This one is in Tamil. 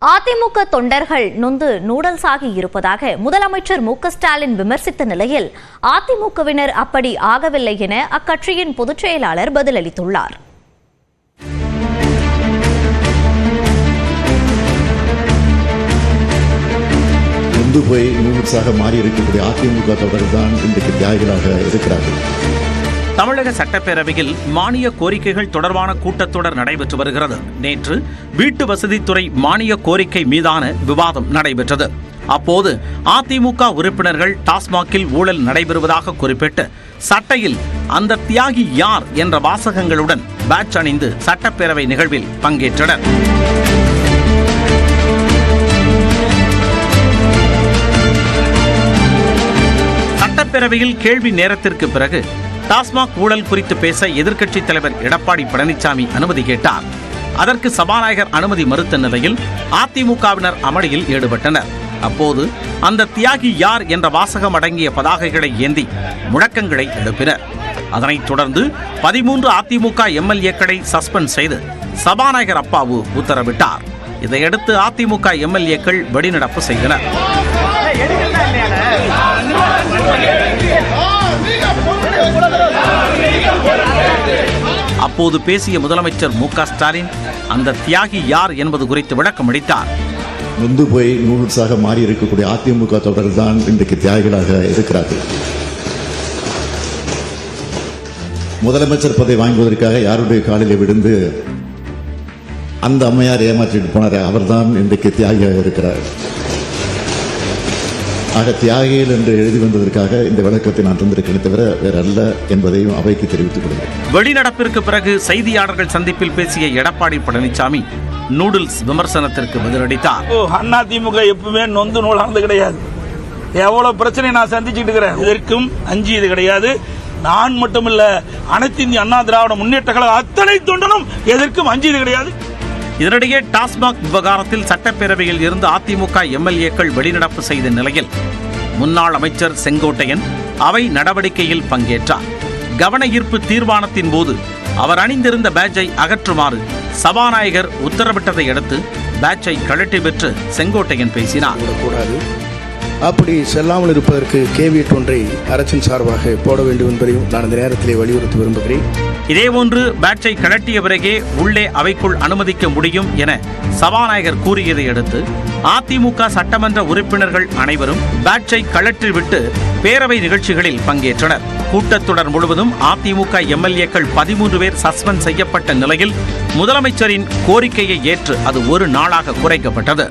அதிமுக தொண்டர்கள் நொந்து நூடல்ஸ் ஆகி இருப்பதாக முதலமைச்சர் மு.க.ஸ்டாலின் விமர்சித்த நிலையில் அதிமுகவினர் அப்படி ஆகவில்லை என அக்கட்சியின் பொதுச் செயலாளர் பதிலளித்துள்ளார். நொந்து போய் நூடல்ஸாக மாறி இருக்கக்கூடிய அதிமுக தொண்டர்கள் தான் இன்றைக்கு தியாகிகளாக இருக்கிறார்கள். தமிழக சட்டப்பேரவையில் மானிய கோரிக்கைகள் தொடர்பான கூட்டத்தொடர் நடைபெற்று வருகிறது. நேற்று வீட்டு வசதித்துறை மானிய கோரிக்கை மீதான விவாதம் நடைபெற்றது. அப்போது அதிமுக உறுப்பினர்கள் டாஸ்மாகில் ஊழல் நடைபெறுவதாக குறிப்பிட்டு சட்டையில் அந்த தியாகி யார் என்ற வாசகங்களுடன் பேட்ஜ் அணிந்து சட்டப்பேரவை நிகழ்வில் பங்கேற்றனர். சட்டப்பேரவையில் கேள்வி நேரத்திற்கு பிறகு டாஸ்மாக் ஊழல் குறித்து பேச எதிர்க்கட்சித் தலைவர் எடப்பாடி பழனிசாமி அனுமதி கேட்டார். அதற்கு சபாநாயகர் அனுமதி மறுத்த நிலையில் அதிமுகவினர் அமளியில் ஈடுபட்டனர். அப்போது அந்த தியாகி யார் என்ற வாசகம் அடங்கிய பதாகைகளை ஏந்தி முழக்கங்களை எழுப்பினர். அதனைத் தொடர்ந்து 13 அதிமுக எம்எல்ஏக்களை சஸ்பெண்ட் செய்து சபாநாயகர் அப்பாவு உத்தரவிட்டார். இதையடுத்து அதிமுக எம்எல்ஏக்கள் வெளிநடப்பு செய்தனர். அப்போது பேசிய முதலமைச்சர் மு.க.ஸ்டாலின் அந்த தியாகி யார் என்பது குறித்து விளக்கம் அளித்தார். நொந்து போய் நூடல்ஸாக மாறி இருக்கக்கூடிய அதிமுக தொண்டர்கள் தான் இன்றைக்கு தியாகிகளாக இருக்கிறார்கள். முதலமைச்சர் பதவி வாங்குவதற்காக யாருடைய காலிலே விழுந்து அந்த அம்மையார் ஏமாற்றிட்டு போனார், அவர்தான் இன்றைக்கு தியாகியாக இருக்கிறார். ஆக தியாகிகள் என்று எழுதி வந்ததற்காக இந்த விளக்கத்தை நான் தந்திருக்கிறேன் தவிர வேற அல்ல என்பதையும் அவைக்கு தெரிவித்துக் கொள்கிறேன். வெளிநடப்பிற்கு பிறகு செய்தியாளர்கள் சந்திப்பில் பேசிய எடப்பாடி பழனிசாமி நூடுல்ஸ் விமர்சனத்திற்கு பதிலளித்தார். அதிமுக எப்பவுமே நொந்து நூலானது கிடையாது. எவ்வளவு பிரச்சனை நான் சந்திச்சுட்டு இருக்கிறேன், இதற்கும் அஞ்சியது கிடையாது. நான் மட்டுமல்ல, அனைத்து இந்திய அண்ணா திராவிட முன்னேற்ற கழக அத்தனை தொண்டனும் எதற்கும் அஞ்சியது கிடையாது. இதனிடையே டாஸ்மாக் விவகாரத்தில் சட்டப்பேரவையில் இருந்து அதிமுக எம்எல்ஏக்கள் வெளிநடப்பு செய்த நிலையில் முன்னாள் அமைச்சர் செங்கோட்டையன் அவை நடவடிக்கையில் பங்கேற்றார். கவன ஈர்ப்பு தீர்மானத்தின் போது அவர் அணிந்திருந்த பேட்ஜை அகற்றுமாறு சபாநாயகர் உத்தரவிட்டதை அடுத்து பேட்ஜை கழட்டி பெற்று செங்கோட்டையன் பேசினார். அப்படி செல்லாமல் இருப்பதற்கு கேவியட் ஒன்றை அரசின் சார்பாக போட வேண்டும் என்பதையும் நான் இந்த நேரத்திலே வலியுறுத்தி விரும்புகிறேன். இதேபோன்று பேட்ஜை கழட்டிய பிறகே உள்ளே அவைக்குள் அனுமதிக்க முடியும் என சபாநாயகர் கூறியதை அடுத்து அதிமுக சட்டமன்ற உறுப்பினர்கள் அனைவரும் பேட்ஜை கழற்றிவிட்டு பேரவை நிகழ்ச்சிகளில் பங்கேற்றனர். கூட்டத்தொடர் முழுவதும் அதிமுக எம்எல்ஏக்கள் 13 பேர் சஸ்பெண்ட் செய்யப்பட்ட நிலையில் முதலமைச்சரின் கோரிக்கையை ஏற்று அது ஒரு நாளாக குறைக்கப்பட்டது.